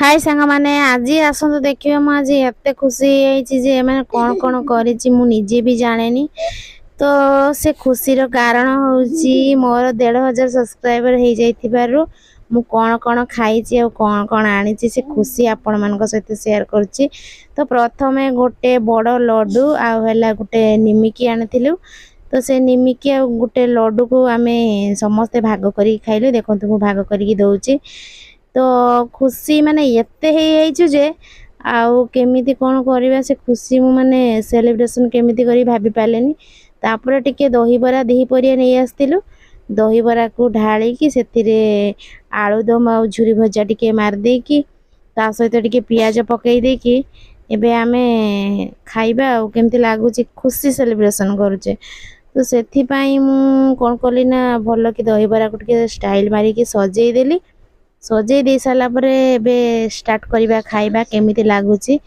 हाय सांग माने आज आसतु देखिए मु आज एत खुशी जे मैंने कौन कौन करी मु निजे भी जाने तो से खुशीर कारण हूँ मोर 1500 सब्सक्राइबर हो जाइथिबारु मु कौन कौन खाई कौन कौन आनी से खुशी आपण मान सहित शेयर करुच्ची। तो प्रथमे गोटे बड़ लड्डू आला गोटे निमिकी आनी तो से निमिकी आ गोटे लड्डू को आम समस्ते भाग कर खाइलु। देखो मु भाग करके दौची तो खुशी माने एते हे जे आउ केमिति कोन करबा से खुशी मु माने सेलिब्रेशन केमिति करी भाबी पालेनी। तापर टिके दही बरा दही परिया नै आस्तिलु दही बरा को ढाली की सेतिरे आलूदम आ झुरी भजा टिके मार दे की ता सहित टिके पियाज पकई दे की एबे आमे खाइबा आ केमिति लागु छी खुशी सेलिब्रेशन करूचे। तो सेथि पई मु कोन कली ना भलो की दही बरा को टिके स्टाइल मारी की सजेई देली सजे दे सारा पर एबे स्टार्ट करबा खाइबा केमिति लागुची।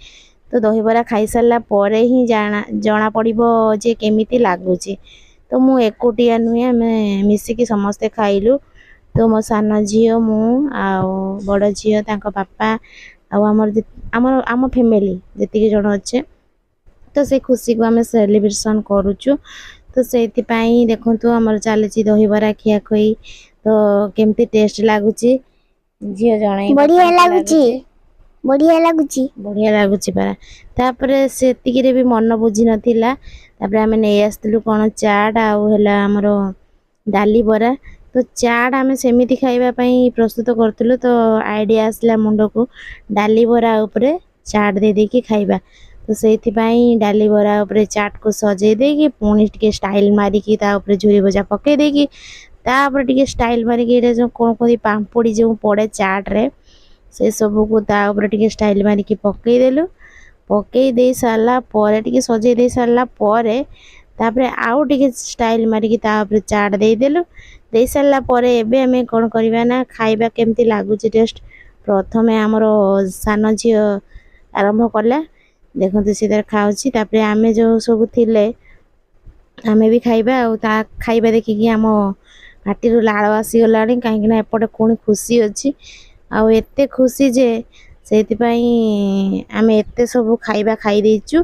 तो दही बरा खाई सारा परे ही जना पड़िबो जे केमिति लागुची। तो मु एकोटिया नुहे आमे मिसिकी समस्ते खाइलु। तो मो सान झियो मु आ बड़ झियो तांको पापा आ हमर आम फैमिली जति जण अच्छे तो से खुशी को आमे सेलिब्रेशन करूचु। तो सेति पई देखंतु हमर चालेची दही बरा खिया खोई तो केमिति टेस्ट लागुची झियो जणाई बढ़िया लागुची बढ़िया लागुची बढ़िया लागुची पारा। तापरे सेतिकी रे भी मन बुझी नथिला तापरे आमे नै आस्तलु कोन चाट आ होला हमरो डाली बरा। तो चाट आमे सेमिति खाइबा पई प्रस्तुत करतलु तो आईडिया आसला मुंडो को डाली बरा ऊपर चाट दे दे की खाइबा। तो सेति पई डाली बरा ऊपर चाट को सजे दे की पुणी टिके स्टाइल मारी की ता ऊपर झुरी भजा पके दे की तापर टिके स्टाइल मारी की रे जो कोन कोदी पांपड़ी जो पड़े चाट रे से सब को ता ऊपर टिके स्टाइल मारी की पकई देलु पकई दे साला परे टिके सजे दे साला परे तापरे आउ टिके स्टाइल मारी की ता ऊपर चाट दे देलु दे साला परे एबे हमें कोन करबा ना खाइबा केमती लागुची टेस्ट। प्रथमे हमरो सान झियो आरंभ करला देखंतु सीधर खाउची तापरे आमे जो सब थिले आमे भी खाइबा आ ता खाइबा देखि की हम पाटी रु लाळ आसी गलानी काहे ना एपटे कोनी खुशी अछि आ एते खुशी जे सेति पई आमे एते सब खाइबा खाई देइचु।